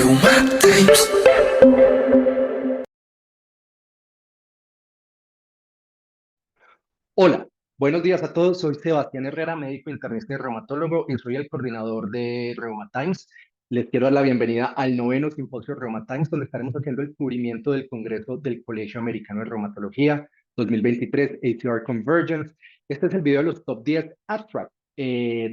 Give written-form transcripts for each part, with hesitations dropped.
Reuma Times. Hola, buenos días a todos. Soy Sebastián Herrera, médico internista y reumatólogo, y soy el coordinador de Reuma Times. Les quiero dar la bienvenida al noveno simposio Reuma Times, donde estaremos haciendo el cubrimiento del Congreso del Colegio Americano de Reumatología 2023, ACR Convergence. Este es el video de los top 10 abstracts,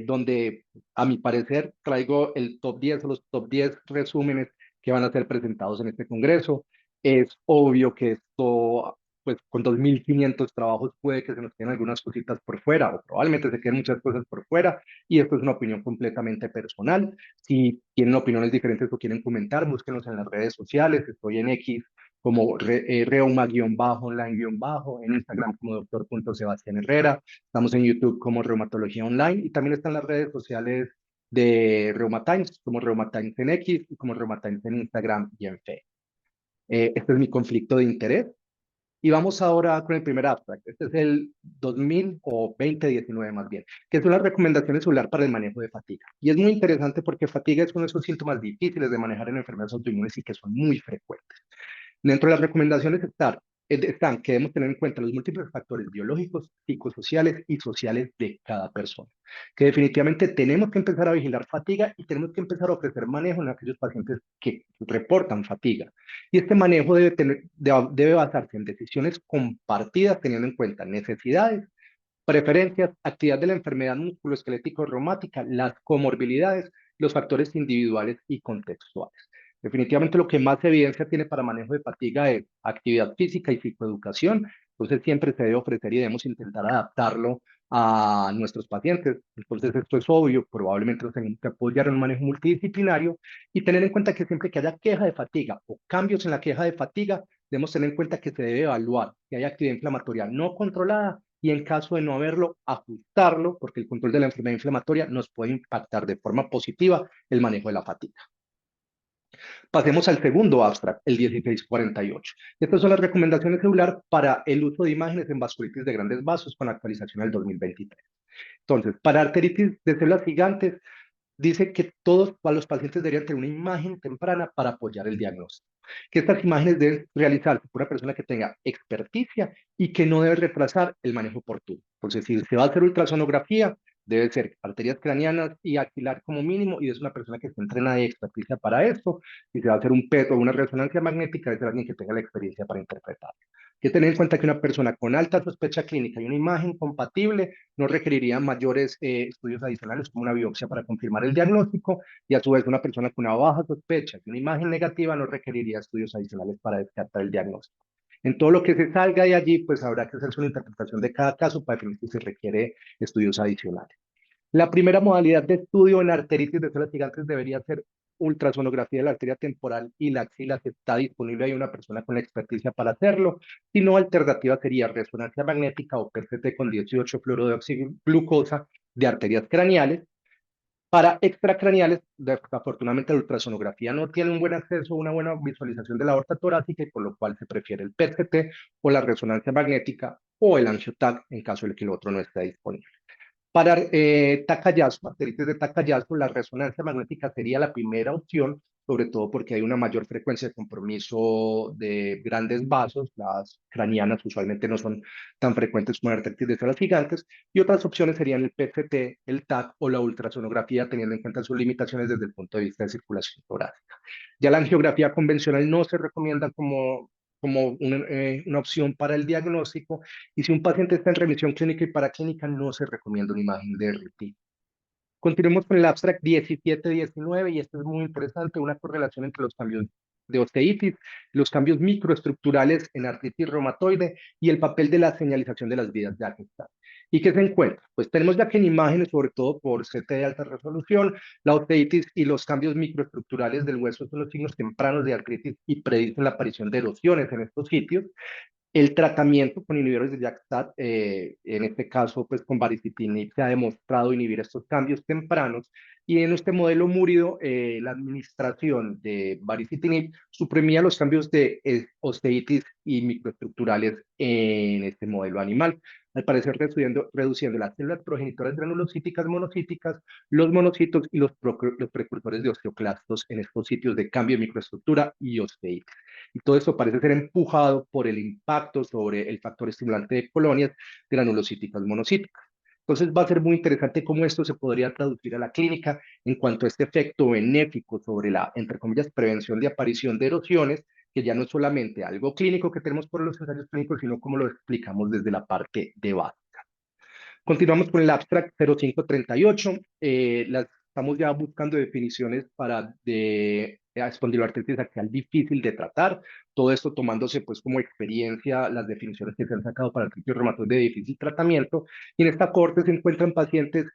donde a mi parecer traigo el top 10 o los top 10 resúmenes que van a ser presentados en este Congreso. Es obvio que esto, pues con 2.500 trabajos puede que se nos queden algunas cositas por fuera, o probablemente se queden muchas cosas por fuera, y esto es una opinión completamente personal. Si tienen opiniones diferentes o quieren comentar, búsquenos en las redes sociales. Estoy en X como reuma-online-, en Instagram como doctor.sebastián Herrera, estamos en YouTube como Reumatología Online, y también están las redes sociales de Reuma Times, como Reuma Times en X y como Reuma Times en Instagram y en Facebook. Este es mi conflicto de interés. Y vamos ahora con el primer abstract. Este es el 2000 o 2019 más bien, que son las recomendaciones celular para el manejo de fatiga. Y es muy interesante porque fatiga es uno de esos síntomas difíciles de manejar en enfermedades autoinmunes y que son muy frecuentes. Dentro de las recomendaciones están que debemos tener en cuenta los múltiples factores biológicos, psicosociales y sociales de cada persona. Que definitivamente tenemos que empezar a vigilar fatiga y tenemos que empezar a ofrecer manejo en aquellos pacientes que reportan fatiga. Y este manejo debe basarse en decisiones compartidas teniendo en cuenta necesidades, preferencias, actividad de la enfermedad musculoesquelético-reumática, las comorbilidades, los factores individuales y contextuales. Definitivamente lo que más evidencia tiene para manejo de fatiga es actividad física y psicoeducación. Entonces siempre se debe ofrecer y debemos intentar adaptarlo a nuestros pacientes. Entonces esto es obvio, probablemente nos tenemos que apoyar en un manejo multidisciplinario y tener en cuenta que siempre que haya queja de fatiga o cambios en la queja de fatiga, debemos tener en cuenta que se debe evaluar si hay actividad inflamatoria no controlada y en caso de no haberlo, ajustarlo, porque el control de la enfermedad inflamatoria nos puede impactar de forma positiva el manejo de la fatiga. Pasemos al segundo abstract, el 1648. Estas son las recomendaciones celular para el uso de imágenes en vasculitis de grandes vasos con actualización al 2023. Entonces, para arteritis de células gigantes, dice que todos los pacientes deberían tener una imagen temprana para apoyar el diagnóstico. Que estas imágenes deben realizarse por una persona que tenga experticia y que no debe retrasar el manejo oportuno. Entonces, si se va a hacer ultrasonografía, debe ser arterias craneanas y axilar como mínimo, y es una persona que esté entrenada y experticia para esto. Si se va a hacer un PET o una resonancia magnética, debe ser alguien que tenga la experiencia para interpretar. Hay que tener en cuenta que una persona con alta sospecha clínica y una imagen compatible no requeriría mayores estudios adicionales como una biopsia para confirmar el diagnóstico, y a su vez una persona con una baja sospecha y una imagen negativa no requeriría estudios adicionales para descartar el diagnóstico. En todo lo que se salga de allí, pues habrá que hacer una interpretación de cada caso para definir si se requiere estudios adicionales. La primera modalidad de estudio en arteritis de células gigantes debería ser ultrasonografía de la arteria temporal y la axila, si está disponible, hay una persona con la experticia para hacerlo. Si no, alternativa sería resonancia magnética o PCT con 18 fluorodeoxiglucosa de arterias craneales. Para extracraneales, desafortunadamente la ultrasonografía no tiene un buen acceso, una buena visualización de la aorta torácica, y por lo cual se prefiere el PCT o la resonancia magnética o el angio-TAC en caso de que el otro no esté disponible. Para Takayasuo, arteritis de Takayasuo, la resonancia magnética sería la primera opción, sobre todo porque hay una mayor frecuencia de compromiso de grandes vasos. Las craneanas usualmente no son tan frecuentes como la arteritis de células gigantes, y otras opciones serían el PCT, el TAC o la ultrasonografía, teniendo en cuenta sus limitaciones desde el punto de vista de circulación torácica. Ya la angiografía convencional no se recomienda como una opción para el diagnóstico, y si un paciente está en remisión clínica y paraclínica, no se recomienda una imagen de RT. Continuemos con el abstract 1719, y esto es muy interesante, una correlación entre los cambios de osteitis, los cambios microestructurales en artritis reumatoide y el papel de la señalización de las vías de Armstrong. ¿Y qué se encuentra? Pues tenemos ya que en imágenes, sobre todo por CT de alta resolución, la osteitis y los cambios microestructurales del hueso son los signos tempranos de artritis y predicen la aparición de erosiones en estos sitios. El tratamiento con inhibidores de JAK-STAT, en este caso, pues con baricitinib, se ha demostrado inhibir estos cambios tempranos. Y en este modelo múrido, la administración de baricitinib suprimía los cambios de osteitis y microestructurales en este modelo animal. al parecer reduciendo las células progenitoras granulocíticas monocíticas, los monocitos y los precursores de osteoclastos en estos sitios de cambio de microestructura y osteitis. Y todo esto parece ser empujado por el impacto sobre el factor estimulante de colonias granulocíticas monocíticas. Entonces va a ser muy interesante cómo esto se podría traducir a la clínica en cuanto a este efecto benéfico sobre la, entre comillas, prevención de aparición de erosiones, que ya no es solamente algo clínico que tenemos por los ensayos clínicos, sino como lo explicamos desde la parte de base. Continuamos con el abstract 0538. Estamos ya buscando definiciones para de espondiloartritis axial difícil de tratar. Todo esto tomándose pues como experiencia las definiciones que se han sacado para artritis reumatoide de difícil tratamiento. Y en esta corte se encuentran pacientes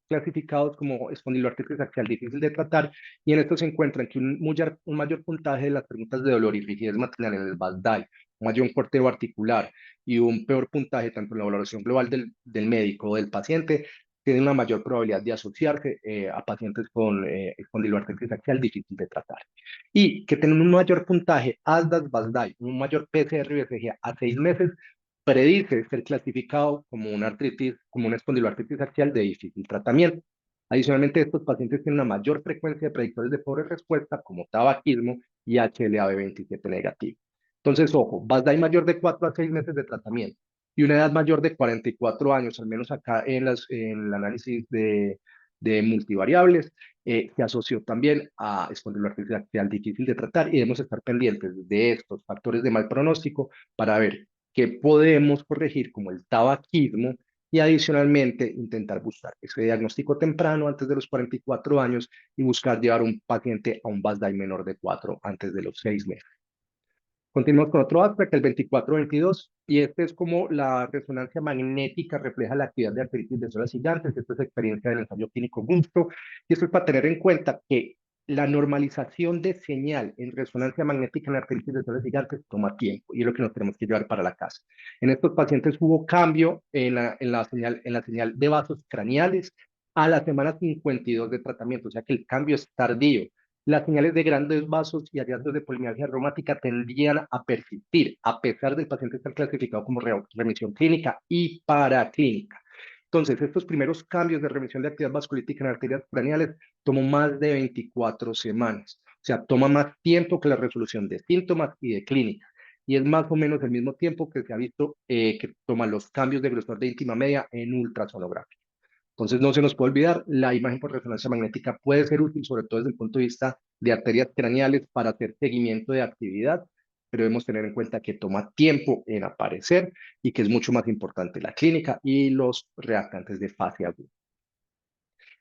clasificados como espondiloartritis axial difícil de tratar. Y en esto se encuentran que un mayor puntaje de las preguntas de dolor y rigidez matinal en el BASDAI, un mayor corteo articular, y un peor puntaje tanto en la valoración global del médico o del paciente, tiene una mayor probabilidad de asociarse a pacientes con espondiloartritis axial difícil de tratar. Y que tienen un mayor puntaje ASDAS-BASDAI, un mayor PCR-BCG a 6 meses, predice ser clasificado como una artritis, como una espondiloartritis axial de difícil tratamiento. Adicionalmente, estos pacientes tienen una mayor frecuencia de predictores de pobre respuesta, como tabaquismo y HLA-B27 negativo. Entonces, ojo, BASDAI mayor de 4 a 6 meses de tratamiento y una edad mayor de 44 años, al menos acá en el análisis de multivariables, se asoció también a espondiloartritis axial difícil de tratar y debemos estar pendientes de estos factores de mal pronóstico para ver qué podemos corregir, como el tabaquismo, y adicionalmente intentar buscar ese diagnóstico temprano antes de los 44 años y buscar llevar un paciente a un BASDAI menor de 4 antes de los 6 meses. Continuamos con otro abstract, el 2422, y este es como la resonancia magnética refleja la actividad de artritis de células gigantes. Esto es experiencia del ensayo clínico Gusto, y esto es para tener en cuenta que la normalización de señal en resonancia magnética en artritis de células gigantes toma tiempo, y es lo que nos tenemos que llevar para la casa. En estos pacientes hubo cambio en la señal de vasos craneales a la semana 52 de tratamiento, o sea que el cambio es tardío. Las señales de grandes vasos y hallazgos de polimialgia reumática tendrían a persistir, a pesar del paciente estar clasificado como remisión clínica y paraclínica. Entonces, estos primeros cambios de remisión de actividad vasculítica en arterias craneales toman más de 24 semanas. O sea, toma más tiempo que la resolución de síntomas y de clínica. Y es más o menos el mismo tiempo que se ha visto que toman los cambios de grosor de íntima media en ultrasonografía. Entonces, no se nos puede olvidar, la imagen por resonancia magnética puede ser útil, sobre todo desde el punto de vista de arterias craneales, para hacer seguimiento de actividad, pero debemos tener en cuenta que toma tiempo en aparecer y que es mucho más importante la clínica y los reactantes de fase aguda.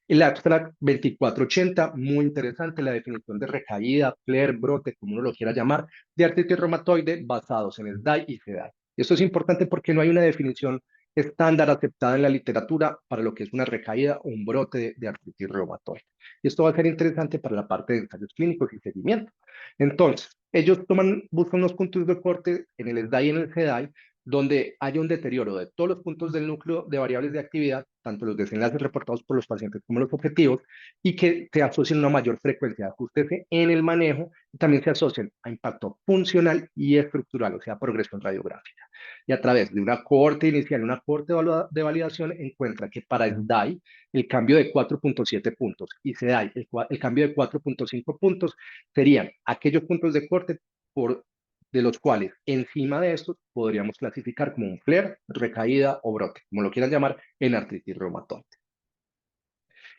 El abstract 2480, muy interesante, la definición de recaída, flare, brote, como uno lo quiera llamar, de artritis reumatoide basados en SDAI y CDAI. Esto es importante porque no hay una definición estándar aceptada en la literatura para lo que es una recaída o un brote de artritis reumatoide. Y esto va a ser interesante para la parte de ensayos clínicos y seguimiento. Entonces, ellos buscan unos puntos de corte en el SDAI y en el CDAI donde haya un deterioro de todos los puntos del núcleo de variables de actividad, tanto los desenlaces reportados por los pacientes como los objetivos, y que se asocien a una mayor frecuencia de ajustes en el manejo, y también se asocien a impacto funcional y estructural, o sea, progresión radiográfica. Y a través de una cohorte inicial, una cohorte de validación, encuentra que para SDAI el cambio de 4.7 puntos y CDAI el cambio de 4.5 puntos serían aquellos puntos de corte de los cuales encima de estos podríamos clasificar como un flare, recaída o brote, como lo quieran llamar, en artritis reumatoide.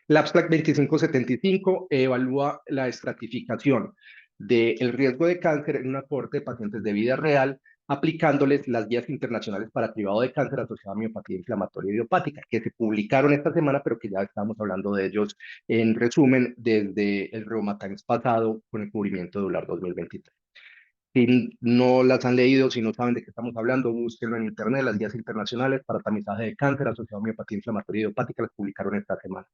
El abstract 2575 evalúa la estratificación del riesgo de cáncer en una cohorte de pacientes de vida real, aplicándoles las guías internacionales para cribado de cáncer asociado a miopatía inflamatoria idiopática, que se publicaron esta semana, pero que ya estamos hablando de ellos en resumen desde el Reumatimes pasado con el cubrimiento de EULAR 2023. Si no las han leído, si no saben de qué estamos hablando, búsquenlo en internet, las guías internacionales para tamizaje de cáncer asociado a miopatía inflamatoria idiopática, las publicaron esta semana.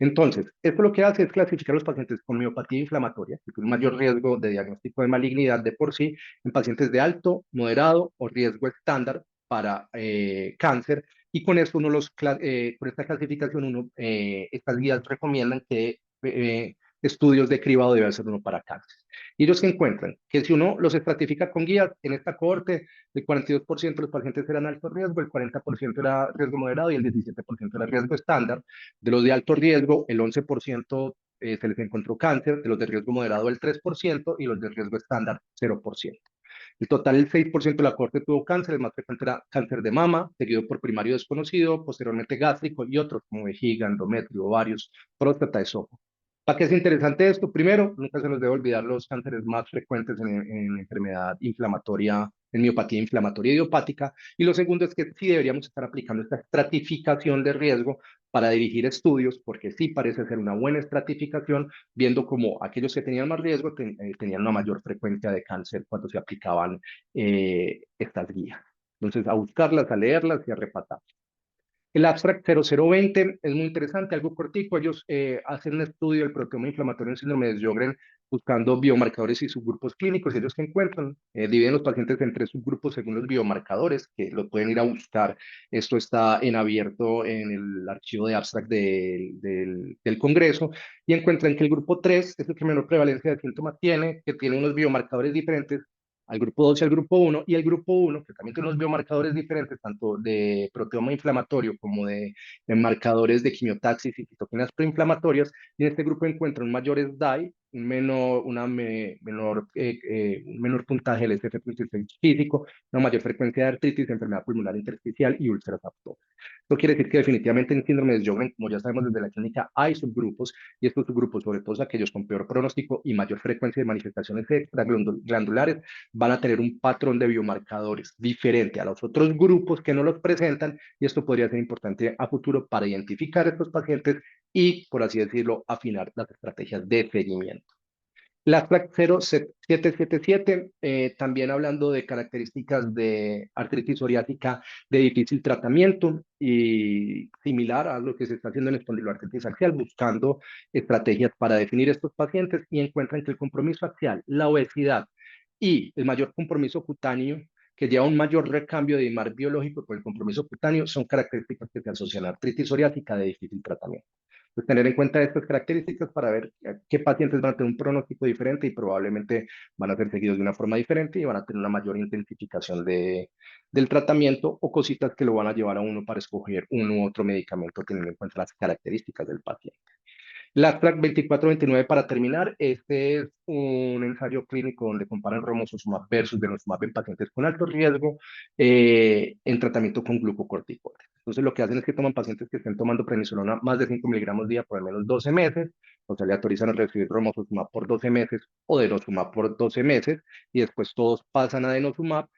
Entonces, esto lo que hace es clasificar a los pacientes con miopatía inflamatoria, que tiene un mayor riesgo de diagnóstico de malignidad de por sí, en pacientes de alto, moderado o riesgo estándar para cáncer, y con esto con esta clasificación estas guías recomiendan que estudios de cribado debe hacer uno para cáncer. Y ellos que encuentran que si uno los estratifica con guías, en esta cohorte, el 42% de los pacientes eran alto riesgo, el 40% era riesgo moderado y el 17% era riesgo estándar. De los de alto riesgo, el 11% se les encontró cáncer, de los de riesgo moderado el 3% y los de riesgo estándar 0%. El total, el 6% de la cohorte tuvo cáncer, el más frecuente era cáncer de mama, seguido por primario desconocido, posteriormente gástrico y otros como vejiga, endometrio, ovarios, próstata, esófago. ¿Para qué es interesante esto? Primero, nunca se nos debe olvidar los cánceres más frecuentes en enfermedad inflamatoria, en miopatía inflamatoria idiopática. Y lo segundo es que sí deberíamos estar aplicando esta estratificación de riesgo para dirigir estudios, porque sí parece ser una buena estratificación, viendo cómo aquellos que tenían más riesgo tenían una mayor frecuencia de cáncer cuando se aplicaban estas guías. Entonces, a buscarlas, a leerlas y a repasar. El abstract 0020 es muy interesante, algo cortico. Ellos hacen un estudio del proteoma inflamatorio en síndrome de Sjögren buscando biomarcadores y subgrupos clínicos. Ellos que encuentran, dividen los pacientes en tres subgrupos según los biomarcadores, que lo pueden ir a buscar. Esto está en abierto en el archivo de abstract del Congreso y encuentran que el grupo 3 es el que menor prevalencia de síntomas tiene, que tiene unos biomarcadores diferentes al grupo 2 y al grupo 1, y el grupo 1, que también tiene unos biomarcadores diferentes, tanto de proteoma inflamatorio como de marcadores de quimiotaxis y citoquinas preinflamatorias, y en este grupo encuentran un mayor SDAI, un menor puntaje del SF36 físico, una mayor frecuencia de artritis, enfermedad pulmonar intersticial y úlceras abdominales. Esto quiere decir que definitivamente en síndrome de Sjögren, como ya sabemos desde la clínica, hay subgrupos, y estos subgrupos, sobre todo aquellos con peor pronóstico y mayor frecuencia de manifestaciones extraglandulares, van a tener un patrón de biomarcadores diferente a los otros grupos que no los presentan, y esto podría ser importante a futuro para identificar a estos pacientes y, por así decirlo, afinar las estrategias de seguimiento. La abstract 0777, también hablando de características de artritis psoriásica de difícil tratamiento y similar a lo que se está haciendo en espondiloartritis axial, buscando estrategias para definir estos pacientes, y encuentran que el compromiso axial, la obesidad y el mayor compromiso cutáneo, que lleva un mayor recambio de IMAR biológico por el compromiso cutáneo, son características que se asocian a artritis psoriásica de difícil tratamiento. Pues tener en cuenta estas características para ver qué pacientes van a tener un pronóstico diferente y probablemente van a ser seguidos de una forma diferente y van a tener una mayor intensificación del tratamiento, o cositas que lo van a llevar a uno para escoger uno u otro medicamento teniendo en cuenta las características del paciente. La abstract 2429 para terminar, este es un ensayo clínico donde comparan romosozumab versus denosumab en pacientes con alto riesgo en tratamiento con glucocorticoides. Entonces lo que hacen es que toman pacientes que estén tomando prednisolona más de 5 miligramos día por al menos 12 meses, o sea, le autorizan a recibir romosozumab por 12 meses o denosumab por 12 meses, y después todos pasan a denosumab.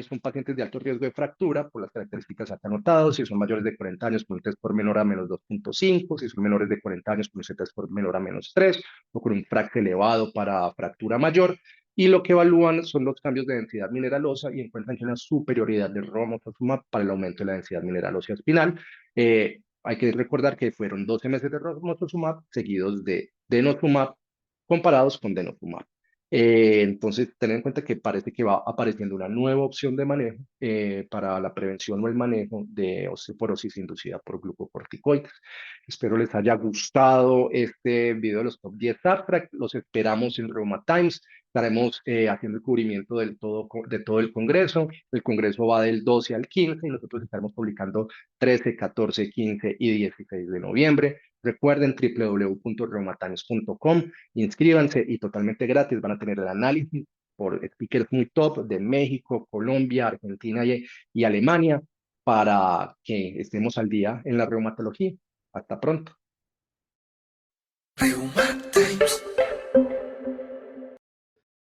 Son pacientes de alto riesgo de fractura por las características acá anotadas. Si son mayores de 40 años, con un test por menor a menos 2.5. Si son menores de 40 años, con un test por menor a menos 3, o con un FRAX elevado para fractura mayor. Y lo que evalúan son los cambios de densidad mineralosa y encuentran que hay una superioridad de romosozumab para el aumento de la densidad mineral ósea espinal. Hay que recordar que fueron 12 meses de romosozumab seguidos de denosumab comparados con denosumab. Entonces, tener en cuenta que parece que va apareciendo una nueva opción de manejo para la prevención o el manejo de osteoporosis inducida por glucocorticoides. Espero les haya gustado este video de los top 10 abstract. Los esperamos en Reuma Times. Estaremos haciendo el cubrimiento de todo el Congreso. El Congreso va del 12 al 15 y nosotros estaremos publicando 13, 14, 15 y 16 de noviembre. Recuerden www.reumatimes.com, inscríbanse y totalmente gratis van a tener el análisis por speakers muy top de México, Colombia, Argentina y Alemania para que estemos al día en la reumatología. Hasta pronto.